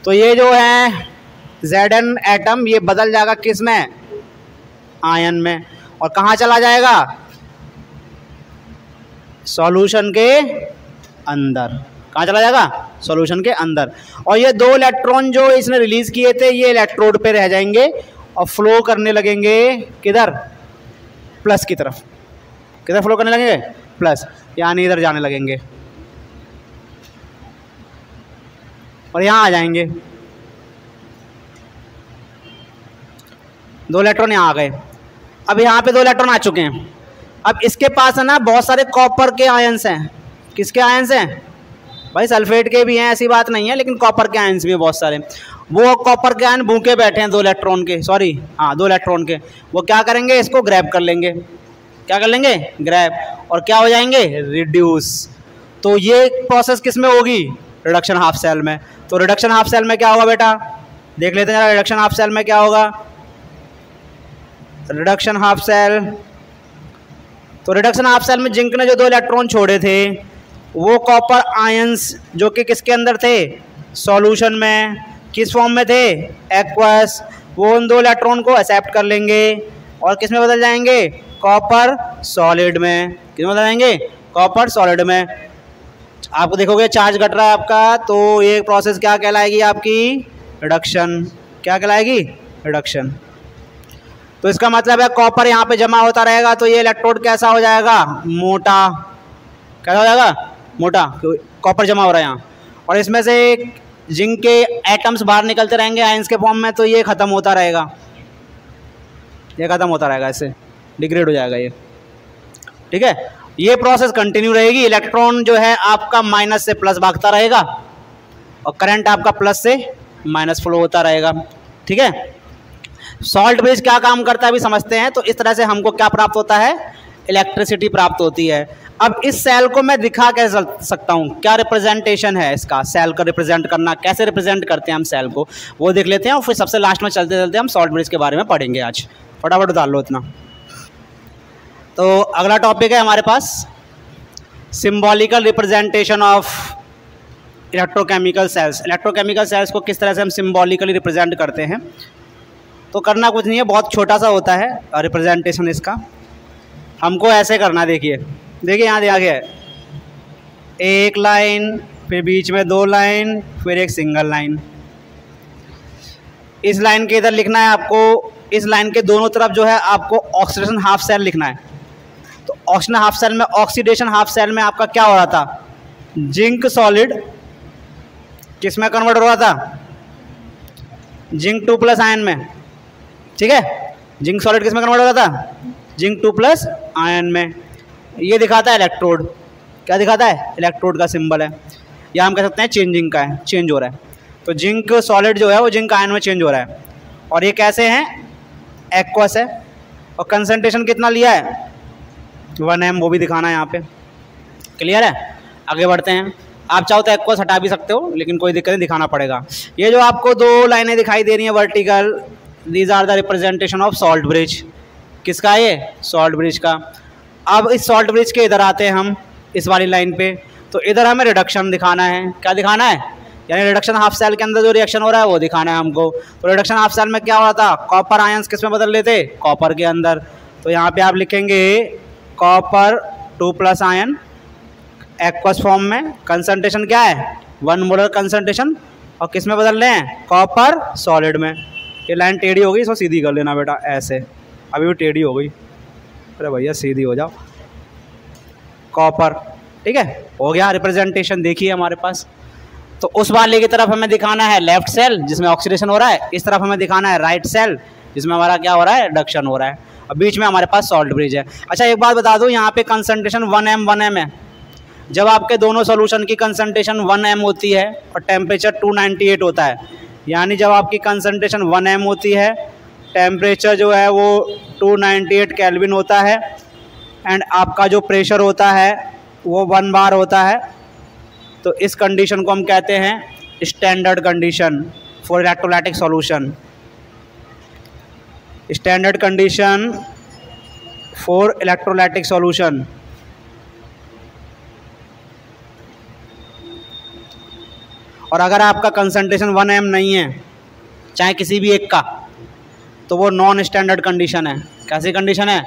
तो ये जो है Zn एटम ये बदल जाएगा किस में, आयन में, और कहाँ चला जाएगा, सॉल्यूशन के अंदर। कहाँ चला जाएगा, सॉल्यूशन के अंदर। और ये 2 इलेक्ट्रॉन जो इसने रिलीज किए थे ये इलेक्ट्रोड पे रह जाएंगे और फ्लो करने लगेंगे किधर, प्लस की तरफ। किधर फ्लो करने लगेंगे, प्लस, यानी इधर जाने लगेंगे और यहाँ आ जाएंगे। 2 इलेक्ट्रॉन यहाँ आ गए। अब यहाँ पे 2 इलेक्ट्रॉन आ चुके हैं। अब इसके पास है ना बहुत सारे कॉपर के आयंस हैं। किसके आयंस हैं भाई, सल्फेट के भी हैं, ऐसी बात नहीं है, लेकिन कॉपर के आयंस भी हैं बहुत सारे। वो कॉपर के आयन भूखे बैठे हैं 2 इलेक्ट्रॉन के, सॉरी हाँ 2 इलेक्ट्रॉन के। वो क्या करेंगे, इसको ग्रैब कर लेंगे। क्या कर लेंगे, ग्रैब, और क्या हो जाएंगे, रिड्यूस। तो ये प्रोसेस किस में होगी, रिडक्शन हाफ सेल में। तो रिडक्शन हाफ सेल में क्या होगा बेटा, देख लेते हैं रिडक्शन हाफ सेल में क्या होगा। रिडक्शन हाफ सेल, तो रिडक्शन हाफ सेल में जिंक ने जो 2 इलेक्ट्रॉन छोड़े थे वो कॉपर आयंस जो कि किसके अंदर थे, सॉल्यूशन में, किस फॉर्म में थे, एक्वस, वो उन 2 इलेक्ट्रॉन को एक्सेप्ट कर लेंगे और किस में बदल जाएंगे, कॉपर सॉलिड में। किस में बदल जाएंगे, कॉपर सॉलिड में। आपको देखोगे चार्ज घट रहा है आपका, तो ये प्रोसेस क्या कहलाएगी आपकी, रिडक्शन। क्या कहलाएगी, रिडक्शन। तो इसका मतलब है कॉपर यहाँ पे जमा होता रहेगा तो ये इलेक्ट्रोड कैसा हो जाएगा, मोटा। कैसा हो जाएगा, मोटा, कॉपर जमा हो रहा है यहाँ। और इसमें से जिंक के एटम्स बाहर निकलते रहेंगे आयंस के फॉर्म में, तो ये ख़त्म होता रहेगा, ये ख़त्म होता रहेगा, ऐसे डिग्रेड हो जाएगा ये। ठीक है, ये प्रोसेस कंटिन्यू रहेगी। इलेक्ट्रॉन जो है आपका माइनस से प्लस भागता रहेगा और करंट आपका प्लस से माइनस फ्लो होता रहेगा। ठीक है, सॉल्ट ब्रिज क्या काम करता है अभी समझते हैं। तो इस तरह से हमको क्या प्राप्त होता है, इलेक्ट्रिसिटी प्राप्त होती है। अब इस सेल को मैं दिखा कैसे सकता हूँ, क्या रिप्रेजेंटेशन है इसका, सेल का रिप्रेजेंट करना, कैसे रिप्रेजेंट करते हैं हम सेल को, वो देख लेते हैं और फिर सबसे लास्ट में चलते चलते हम सॉल्ट ब्रिज के बारे में पढ़ेंगे आज। फटाफट उतार लो इतना। तो अगला टॉपिक है हमारे पास symbolical representation of electrochemical cells. Electrochemical cells को किस तरह से हम सिंबॉलिकली रिप्रेजेंट करते हैं। तो करना कुछ नहीं है, बहुत छोटा सा होता है रिप्रेजेंटेशन इसका। हमको ऐसे करना, देखिए देखिए यहाँ दिया गया है, एक लाइन, फिर बीच में 2 लाइन, फिर एक सिंगल लाइन। इस लाइन के इधर लिखना है आपको, इस लाइन के दोनों तरफ जो है आपको ऑक्सीडेशन हाफ सेल लिखना है। तो ऑक्सीडेशन हाफ सेल में, ऑक्सीडेशन हाफ सेल में आपका क्या हो रहा था, जिंक सॉलिड किस में कन्वर्ट हो रहा था, जिंक 2+ आयन में। ठीक है, जिंक सॉलिड किस में कन्वर्ट हो रहा था, जिंक 2+ आयन में। ये दिखाता है इलेक्ट्रोड, क्या दिखाता है, इलेक्ट्रोड का सिंबल है, या हम कह सकते हैं चेंजिंग का है, चेंज हो रहा है। तो जिंक सॉलिड जो है वो जिंक आयन में चेंज हो रहा है। और ये कैसे हैं, एक्वस है, और कंसंट्रेशन कितना लिया है, 1 m, वो भी दिखाना है यहाँ पे। क्लियर है, आगे बढ़ते हैं। आप चाहो तो एक्वस हटा भी सकते हो, लेकिन कोई दिक्कत नहीं, दिखाना पड़ेगा। ये जो आपको 2 लाइनें दिखाई दे रही हैं vertical, these are the representation of salt bridge. किसका, ये सॉल्ट ब्रिज का। अब इस सॉल्ट ब्रिज के इधर आते हैं हम, इस वाली लाइन पे। तो इधर हमें रिडक्शन दिखाना है। क्या दिखाना है, यानी रिडक्शन हाफ सेल के अंदर जो रिएक्शन हो रहा है वो दिखाना है हमको। तो रिडक्शन हाफ सेल में क्या हो रहा था, कॉपर आयंस किस में बदल लेते, कॉपर के अंदर। तो यहाँ पे आप लिखेंगे कॉपर 2+ आयन एक्वस फॉर्म में। कंसंट्रेशन क्या है 1 मोलर कंसंट्रेशन, और किस में बदल रहे हैं कॉपर सॉलिड में। ये लाइन टेढ़ी हो गई, इसको सीधी कर लेना बेटा ऐसे, अभी भी टेढ़ी हो गई, अरे भैया सीधी हो जाओ, कॉपर, ठीक है हो गया रिप्रेजेंटेशन। देखिए हमारे पास तो उस वाले की तरफ हमें दिखाना है लेफ्ट सेल जिसमें ऑक्सीडेशन हो रहा है, इस तरफ हमें दिखाना है राइट सेल जिसमें हमारा क्या हो रहा है रिडक्शन हो रहा है, और बीच में हमारे पास सॉल्ट ब्रिज है। अच्छा एक बात बता दूं, यहाँ पे कंसंट्रेशन 1m है। जब आपके दोनों सॉल्यूशन की कंसंट्रेशन 1m होती है और टेम्परेचर 298 होता है, यानी जब आपकी कंसंट्रेशन 1m होती है, टेम्परेचर जो है वो 298 केल्विन होता है, एंड आपका जो प्रेशर होता है वो 1 बार होता है, तो इस कंडीशन को हम कहते हैं standard condition for electrolytic solution. Standard condition for electrolytic solution. और अगर आपका कंसंट्रेशन 1m नहीं है चाहे किसी भी एक का, तो वो नॉन स्टैंडर्ड कंडीशन है। कैसी कंडीशन है?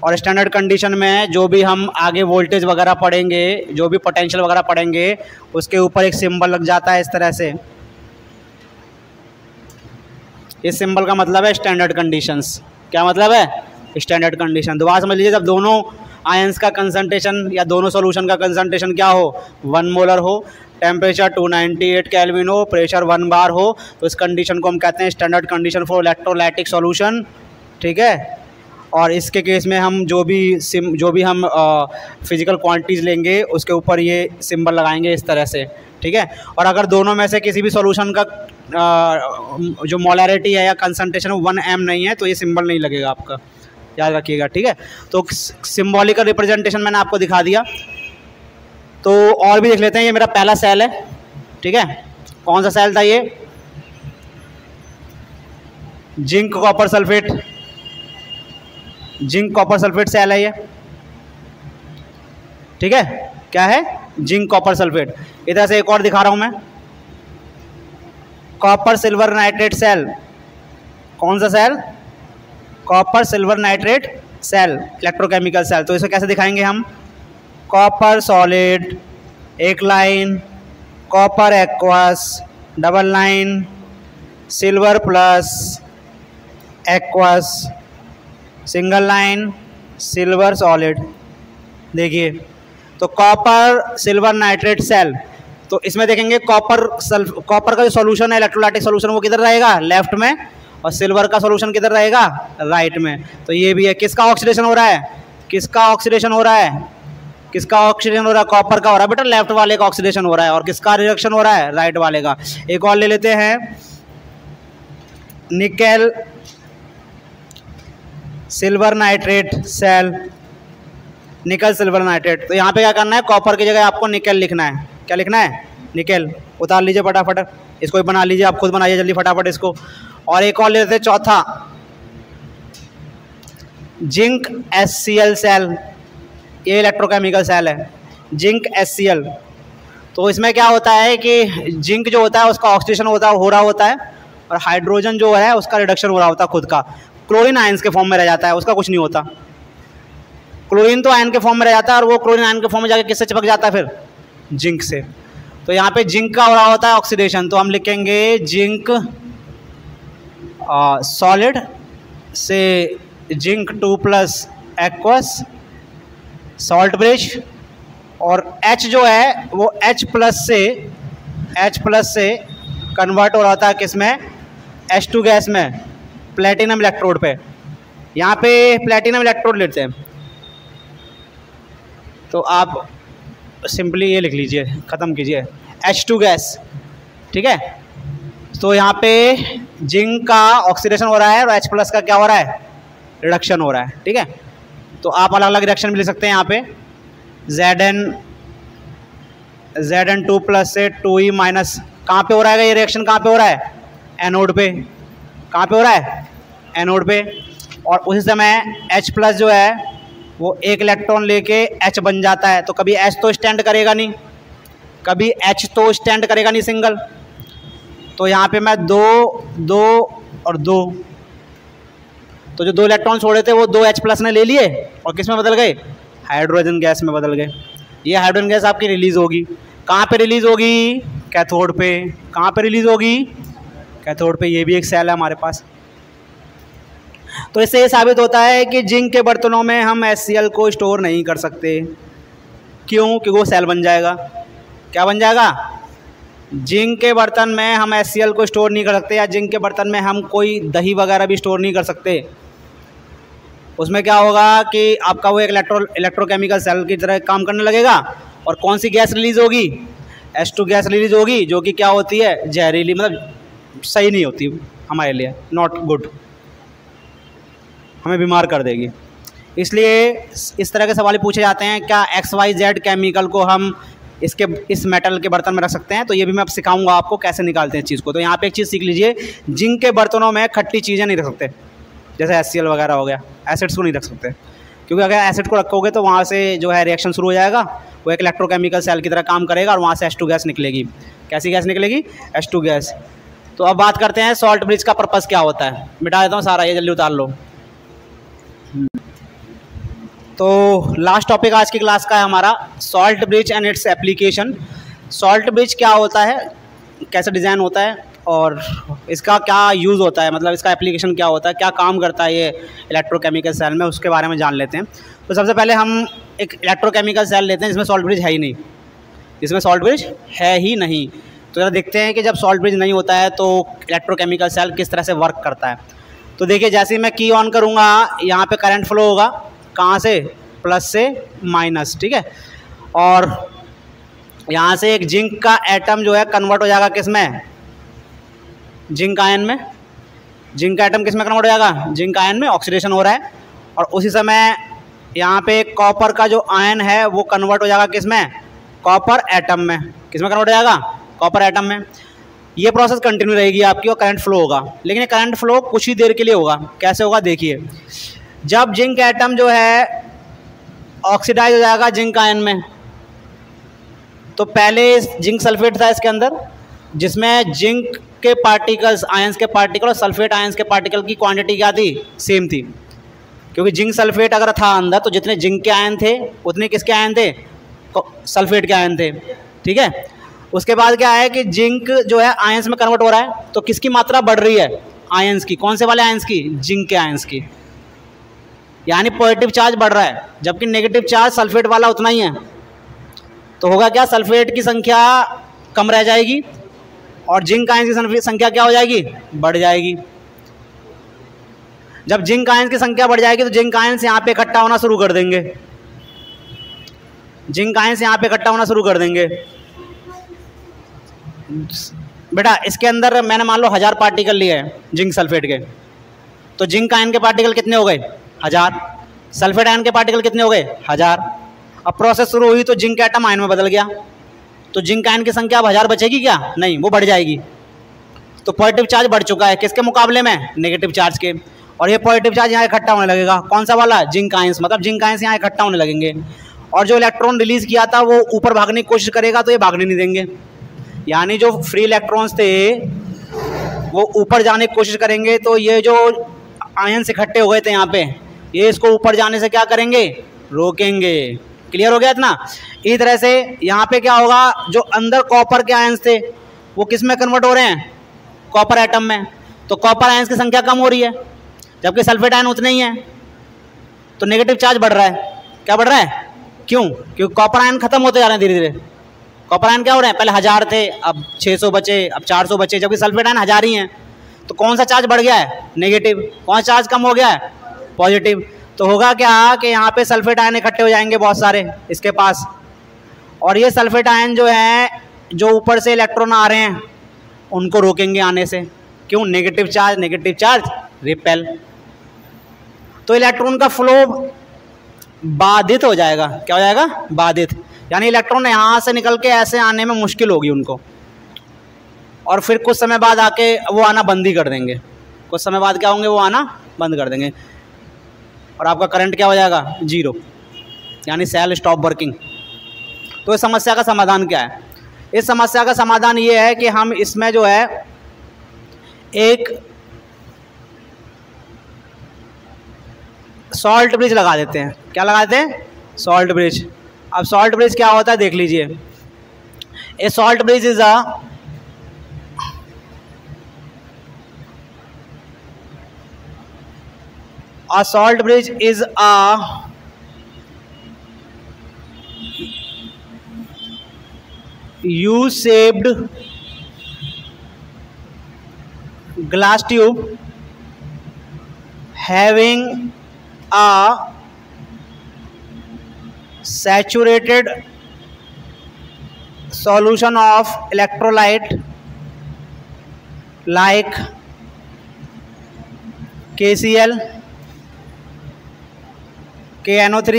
और स्टैंडर्ड कंडीशन में जो भी हम आगे वोल्टेज वगैरह पढ़ेंगे, जो भी पोटेंशियल वगैरह पढ़ेंगे, उसके ऊपर एक सिंबल लग जाता है इस तरह से। इस सिंबल का मतलब है स्टैंडर्ड कंडीशंस। क्या मतलब है? Standard condition. दोबारा समझ लीजिए, जब दोनों आयंस का कंसंट्रेशन या दोनों सॉल्यूशन का कंसंट्रेशन क्या हो 1 मोलर हो, टेम्परेचर 298 केल्विन हो, प्रेशर 1 बार हो, तो इस कंडीशन को हम कहते हैं standard condition for electrolytic solution. ठीक है। और इसके केस में हम जो भी हम फिजिकल क्वांटिटीज़ लेंगे उसके ऊपर ये सिंबल लगाएंगे इस तरह से। ठीक है। और अगर दोनों में से किसी भी सॉल्यूशन का जो मोलैरिटी है या कंसंट्रेशन 1m नहीं है तो ये सिंबल नहीं लगेगा आपका, याद रखिएगा। ठीक है। तो सिंबॉलिकल रिप्रेजेंटेशन मैंने आपको दिखा दिया। तो और भी देख लेते हैं। ये मेरा पहला सेल है। ठीक है। कौन सा सेल था ये? Zinc copper sulphate, zinc copper sulphate cell है ये। ठीक है। क्या है? Zinc copper sulphate. इधर से एक और दिखा रहा हूं मैं, कॉपर सिल्वर नाइट्रेट सेल। कौन सा cell? Copper silver nitrate cell, electrochemical cell. तो इसे कैसे दिखाएंगे हम? कॉपर सॉलिड एक line, copper aqueous double line, silver plus aqueous single line, silver solid. देखिए तो कॉपर सिल्वर नाइट्रेट सेल, तो इसमें देखेंगे कॉपर का जो सॉल्यूशन है इलेक्ट्रोलाइटिक सॉल्यूशन वो किधर रहेगा? लेफ्ट में, और सिल्वर का सॉल्यूशन किधर रहेगा? राइट में। तो ये भी है। किसका ऑक्सीडेशन हो रहा है? किसका ऑक्सीडेशन हो रहा है? किसका ऑक्सीडेशन हो रहा है? कॉपर का हो रहा है बेटा, लेफ्ट वाले का ऑक्सीडेशन हो रहा है। और किसका रिडक्शन हो रहा है? राइट वाले का। एक और ले लेते हैं, निकेल सिल्वर नाइट्रेट सेल, निकल सिल्वर नाइट्रेट। तो यहाँ पे क्या करना है? कॉपर की जगह आपको निकेल लिखना है। क्या लिखना है? निकेल। उतार लीजिए फटाफट, इसको ही बना लीजिए, आप खुद बनाइए जल्दी फटाफट इसको। और एक और ले लेते हैं, चौथा जिंक HCl सेल। ये इलेक्ट्रोकेमिकल सेल है, जिंक HCl। तो इसमें क्या होता है कि जिंक जो होता है उसका ऑक्सीडेशन हो रहा होता है, और हाइड्रोजन जो है उसका रिडक्शन हो रहा होता है खुद का। क्लोरीन आयंस के फॉर्म में रह जाता है, उसका कुछ नहीं होता। क्लोरीन तो आयन के फॉर्म में रह जाता है, और वो क्लोरीन आयन के फॉर्म में जाके किससे चिपक जाता है फिर? जिंक से। तो यहाँ पे जिंक का हो रहा होता है ऑक्सीडेशन, तो हम लिखेंगे जिंक सॉलिड से जिंक 2+ एक्वस सॉल्ट ब्रिज, और H जो है वो H+ से कन्वर्ट हो रहा होता है किसमें? H2 गैस में, प्लेटिनम इलेक्ट्रोड पे। यहाँ पे प्लेटिनम इलेक्ट्रोड लेते हैं, तो आप सिंपली ये लिख लीजिए, ख़त्म कीजिए, H2 गैस। ठीक है। तो यहाँ पे जिंक का ऑक्सीडेशन हो रहा है और H+ का क्या हो रहा है? रिडक्शन हो रहा है। ठीक है। तो आप अलग अलग रिएक्शन भी लिख सकते हैं यहाँ पे। Zn2+ से 2E- कहाँ पे हो रहा है ये रिएक्शन? कहाँ पे हो रहा है? एनोड पे। कहाँ पे हो रहा है? एनोड पे। और उसी समय H+ जो है वो एक इलेक्ट्रॉन लेके H बन जाता है, तो कभी H तो स्टैंड करेगा नहीं, कभी H तो स्टैंड करेगा नहीं सिंगल। तो यहाँ पे मैं 2 और 2, तो जो 2 इलेक्ट्रॉन छोड़े थे वो 2 H+ ने ले लिए और किस में बदल गए? हाइड्रोजन गैस में बदल गए। ये हाइड्रोजन गैस आपकी रिलीज होगी। कहाँ पे रिलीज होगी? कैथोड पे। कहाँ पे रिलीज होगी? कैथोड पे। ये भी एक सेल है हमारे पास। तो इससे ये साबित होता है कि जिंक के बर्तनों में हम HCl को स्टोर नहीं कर सकते। क्यों? क्योंकि वो सेल बन जाएगा। क्या बन जाएगा? जिंक के बर्तन में हम HCl को स्टोर नहीं कर सकते, या जिंक के बर्तन में हम कोई दही वगैरह भी स्टोर नहीं कर सकते। उसमें क्या होगा कि आपका वो एक इलेक्ट्रोकेमिकल सेल की तरह काम करने लगेगा। और कौन सी गैस रिलीज होगी? H2 गैस रिलीज होगी, जो कि क्या होती है? जहरीली, मतलब सही नहीं होती हमारे लिए, नॉट गुड, हमें बीमार कर देगी। इसलिए इस तरह के सवाल पूछे जाते हैं, क्या XYZ केमिकल को हम इस मेटल के बर्तन में रख सकते हैं? तो ये भी मैं अब सिखाऊंगा आपको कैसे निकालते हैं इस चीज़ को। तो यहाँ पे एक चीज़ सीख लीजिए, जिंक के बर्तनों में खट्टी चीज़ें नहीं रख सकते, जैसे HCl वगैरह हो गया। एसिड्स को नहीं रख सकते, क्योंकि अगर एसिड को रखोगे तो वहाँ से जो है रिएक्शन शुरू हो जाएगा, वो एक इलेक्ट्रोकेमिकल सेल की तरह काम करेगा और वहाँ से H2 गैस निकलेगी। कैसी गैस निकलेगी? H2 gas. तो अब बात करते हैं सॉल्ट ब्रिज का पर्पज़ क्या होता है। मिटा देता हूँ सारा, ये जल्दी उतार लो। तो लास्ट टॉपिक आज की क्लास का है हमारा salt bridge and its application. Salt bridge क्या होता है, कैसे डिज़ाइन होता है और इसका क्या यूज़ होता है, मतलब इसका एप्लीकेशन क्या होता है, क्या काम करता है ये इलेक्ट्रोकेमिकल सेल में, उसके बारे में जान लेते हैं। तो सबसे पहले हम एक इलेक्ट्रोकेमिकल सेल लेते हैं जिसमें सॉल्ट ब्रिज है ही नहीं, जिसमें सॉल्ट ब्रिज है ही नहीं। तो जरा देखते हैं कि जब सॉल्ट ब्रिज नहीं होता है तो इलेक्ट्रोकेमिकल सेल किस तरह से वर्क करता है। तो देखिए, जैसे ही मैं की ऑन करूँगा, यहाँ पे करंट फ्लो होगा, कहाँ से? प्लस से माइनस, ठीक है। और यहाँ से एक जिंक का एटम जो है कन्वर्ट हो जाएगा किस में? जिंक आयन में। जिंक का एटम किस में कन्वर्ट हो जाएगा? जिंक आयन में। ऑक्सीडेशन हो रहा है। और उसी समय यहाँ पे कॉपर का जो आयन है वो कन्वर्ट हो जाएगा किस में? कॉपर एटम में। किस में कन्वर्ट हो जाएगा? कॉपर एटम में। ये प्रोसेस कंटिन्यू रहेगी आपकी और करंट फ्लो होगा, लेकिन ये करंट फ्लो कुछ ही देर के लिए होगा। कैसे होगा देखिए, जब जिंक एटम जो है ऑक्सीडाइज हो जाएगा जिंक आयन में, तो पहले जिंक सल्फेट था इसके अंदर, जिसमें जिंक के पार्टिकल्स, आयंस के पार्टिकल और सल्फेट आयंस के पार्टिकल की क्वांटिटी क्या थी? सेम थी। क्योंकि जिंक सल्फेट अगर था अंदर तो जितने जिंक के आयन थे उतने किसके आयन थे? सल्फेट के आयन थे, ठीक है। उसके बाद क्या है कि जिंक जो है आयंस में कन्वर्ट हो रहा है, तो किसकी मात्रा बढ़ रही है? आयंस की। कौन से वाले आयंस की? जिंक के आयंस की। यानी पॉजिटिव चार्ज बढ़ रहा है, जबकि नेगेटिव चार्ज सल्फेट वाला उतना ही है। तो होगा क्या? सल्फेट की संख्या कम रह जाएगी और जिंक आयंस की संख्या क्या हो जाएगी? बढ़ जाएगी। जब जिंक आयंस की संख्या बढ़ जाएगी तो जिंक आयंस यहाँ पे इकट्ठा होना शुरू कर देंगे। जिंक आयंस यहाँ पे इकट्ठा होना शुरू कर देंगे। बेटा इसके अंदर मैंने मान लो 1000 पार्टिकल लिए हैं जिंक सल्फेट के, तो जिंक आयन के पार्टिकल कितने हो गए? 1000। सल्फेट आयन के पार्टिकल कितने हो गए? 1000। अब प्रोसेस शुरू हुई तो जिंक एटम आयन में बदल गया, तो जिंक आयन की संख्या अब 1000 बचेगी क्या? नहीं, वो बढ़ जाएगी। तो पॉजिटिव चार्ज बढ़ चुका है, किसके मुकाबले में? नेगेटिव चार्ज के। और ये पॉजिटिव चार्ज यहाँ इकट्ठा होने लगेगा। कौन सा वाला? जिंक आयंस, मतलब जिंक आयंस यहाँ इकट्ठा होने लगेंगे। और जो इलेक्ट्रॉन रिलीज किया था वो ऊपर भागने की कोशिश करेगा, तो ये भागने नहीं देंगे। यानी जो फ्री इलेक्ट्रॉन्स थे वो ऊपर जाने की कोशिश करेंगे, तो ये जो आयंस इकट्ठे हो गए थे यहाँ पे, ये इसको ऊपर जाने से क्या करेंगे? रोकेंगे। क्लियर हो गया इतना? इसी तरह से यहाँ पे क्या होगा, जो अंदर कॉपर के आयंस थे वो किस में कन्वर्ट हो रहे हैं? कॉपर एटम में। तो कॉपर आयंस की संख्या कम हो रही है, जबकि सल्फेट आयन उतने ही है, तो नेगेटिव चार्ज बढ़ रहा है। क्या बढ़ रहा है? क्यों? क्योंकि कॉपर आयन खत्म होते जा रहे हैं धीरे धीरे। कॉपर आयन क्या हो रहे हैं? पहले 1000 थे, अब 600 बचे, अब 400 बचे, जबकि सल्फेट आयन 1000 ही हैं। तो कौन सा चार्ज बढ़ गया है? नेगेटिव। कौन सा चार्ज कम हो गया है? पॉजिटिव। तो होगा क्या कि यहाँ पे सल्फेट आयन इकट्ठे हो जाएंगे बहुत सारे इसके पास, और ये सल्फेट आयन जो है, जो ऊपर से इलेक्ट्रॉन आ रहे हैं उनको रोकेंगे आने से। क्यों? Negative charge repel. तो इलेक्ट्रॉन का फ्लो बाधित हो जाएगा। क्या हो जाएगा? बाधित। यानी इलेक्ट्रॉन यहाँ से निकल के ऐसे आने में मुश्किल होगी उनको, और फिर कुछ समय बाद आके वो आना बंद ही कर देंगे। कुछ समय बाद क्या होंगे? वो आना बंद कर देंगे, और आपका करंट क्या हो जाएगा? 0। यानी सेल स्टॉप वर्किंग। तो इस समस्या का समाधान क्या है? इस समस्या का समाधान ये है कि हम इसमें जो है एक सॉल्ट ब्रिज लगा देते हैं। क्या लगा देते हैं? Salt bridge. अब सॉल्ट ब्रिज क्या होता है देख लीजिए। ए salt bridge is a salt bridge is a U-shaped glass tube having a saturated solution of electrolyte like KCl, KNO3,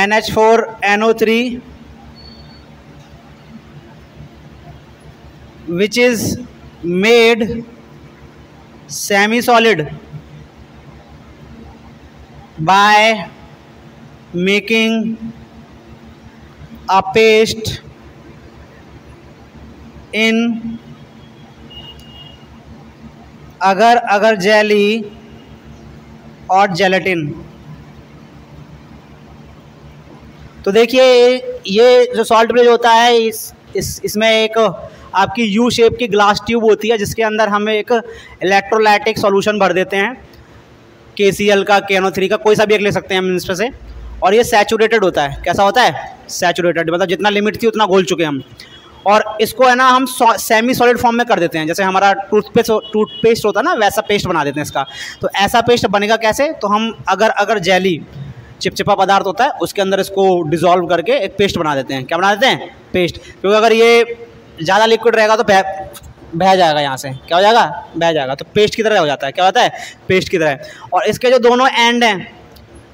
NH4NO3, which is made semi-solid by making a paste in agar jelly और जेलेटिन। तो देखिए ये जो सॉल्ट ब्रिज होता है इसमें एक आपकी यू शेप की ग्लास ट्यूब होती है जिसके अंदर हम एक इलेक्ट्रोलाइटिक सॉल्यूशन भर देते हैं, KCl का, KNO3 का, कोई सा भी एक ले सकते हैं हम इसमें से। और ये सैचुरेटेड होता है। कैसा होता है? सैचुरेटेड, मतलब जितना लिमिट थी उतना घोल चुके हम। और इसको है ना हम सेमी सॉलिड फॉर्म में कर देते हैं। जैसे हमारा टूथपेस्ट होता है ना, वैसा पेस्ट बना देते हैं इसका। तो ऐसा पेस्ट बनेगा कैसे? तो हम अगर जेली चिपचिपा पदार्थ होता है उसके अंदर इसको डिसॉल्व करके एक पेस्ट बना देते हैं। क्या बना देते हैं? पेस्ट। क्योंकि अगर ये ज़्यादा लिक्विड रहेगा तो बह जाएगा, यहाँ से क्या हो जाएगा? बह जाएगा। तो पेस्ट की तरह हो जाता है। क्या होता है? पेस्ट की तरह। और इसके जो दोनों एंड हैं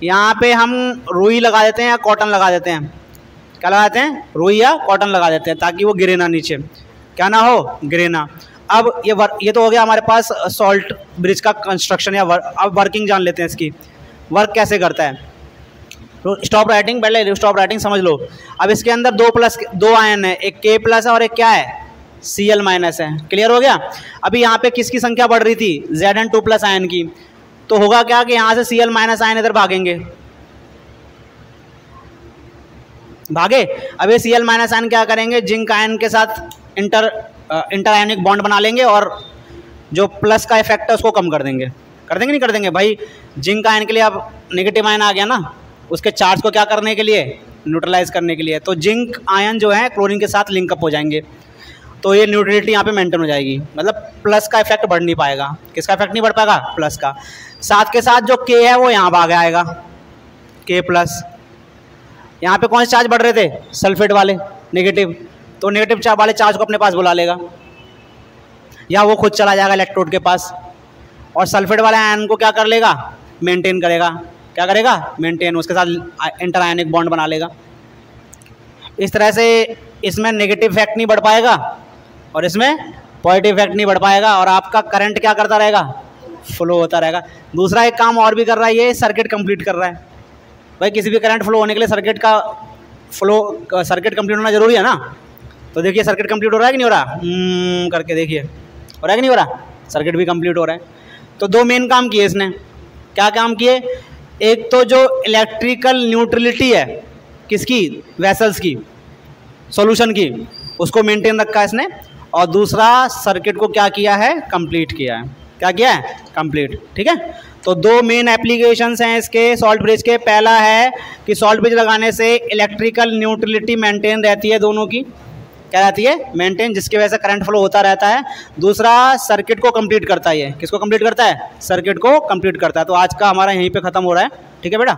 यहाँ पे हम रुई लगा देते हैं या कॉटन लगा देते हैं। क्या लगाते हैं? रुई या कॉटन लगा देते हैं ताकि वो गिरे ना नीचे, क्या ना हो, गिरे ना। अब ये तो हो गया हमारे पास सॉल्ट ब्रिज का कंस्ट्रक्शन या अब वर्किंग जान लेते हैं इसकी। वर्क कैसे करता है? तो स्टॉप राइटिंग, पहले स्टॉप राइटिंग समझ लो। अब इसके अंदर दो आयन है, एक K+ है और एक क्या है? Cl- है। क्लियर हो गया? अभी यहाँ पे किसकी संख्या बढ़ रही थी? Zn2+ आयन की। तो होगा क्या कि यहाँ से Cl- आयन इधर भागेंगे, भागे। अब ये Cl- आयन क्या करेंगे? जिंक आयन के साथ इंटर आयनिक बॉन्ड बना लेंगे और जो प्लस का इफेक्ट है उसको कम कर देंगे। कर देंगे नहीं कर देंगे भाई? जिंक आयन के लिए अब नेगेटिव आयन आ गया ना, उसके चार्ज को क्या करने के लिए? न्यूट्रलाइज करने के लिए। तो जिंक आयन जो है क्लोरीन के साथ लिंकअप हो जाएंगे, तो ये न्यूट्रलिटी यहाँ पे मेंटेन हो जाएगी। मतलब प्लस का इफेक्ट बढ़ नहीं पाएगा। किसका इफेक्ट नहीं बढ़ पाएगा? प्लस का। साथ के साथ जो K है वो यहाँ भाग आएगा, K+। यहाँ पे कौन से चार्ज बढ़ रहे थे? सल्फेट वाले, नेगेटिव। तो नेगेटिव चार्ज वाले चार्ज को अपने पास बुला लेगा या वो खुद चला जाएगा इलेक्ट्रोड के पास। और सल्फेट वाले आयन को क्या कर लेगा? मेंटेन करेगा। क्या करेगा? मेंटेन। उसके साथ इंटर आयनिक बॉन्ड बना लेगा। इस तरह से इसमें नेगेटिव इफेक्ट नहीं बढ़ पाएगा और इसमें पॉजिटिव इफेक्ट नहीं बढ़ पाएगा और आपका करंट क्या करता रहेगा? फ्लो होता रहेगा। दूसरा एक काम और भी कर रहा है, ये सर्किट कंप्लीट कर रहा है। भाई किसी भी करंट फ्लो होने के लिए सर्किट कंप्लीट होना जरूरी है ना। तो देखिए सर्किट कंप्लीट हो रहा है कि नहीं हो रहा? करके देखिए, हो रहा है कि नहीं हो रहा? सर्किट भी कंप्लीट हो रहा है। तो दो मेन काम किए इसने। क्या काम किए? एक तो जो इलेक्ट्रिकल न्यूट्रलिटी है किसकी? वेसल्स की, सॉल्यूशन की, उसको मेंटेन रखा है इसने। और दूसरा सर्किट को क्या किया है? कंप्लीट किया है। क्या किया है? कंप्लीट। ठीक है। तो दो मेन एप्लीकेशंस हैं इसके सॉल्ट ब्रिज के। पहला है कि सॉल्ट ब्रिज लगाने से इलेक्ट्रिकल न्यूट्रलिटी मेंटेन रहती है, दोनों की क्या रहती है? मेंटेन, जिसकी वजह से करंट फ्लो होता रहता है। दूसरा सर्किट को कंप्लीट करता है। ये किसको कंप्लीट करता है? सर्किट को कंप्लीट करता है। तो आज का हमारा यहीं पे ख़त्म हो रहा है। ठीक है बेटा।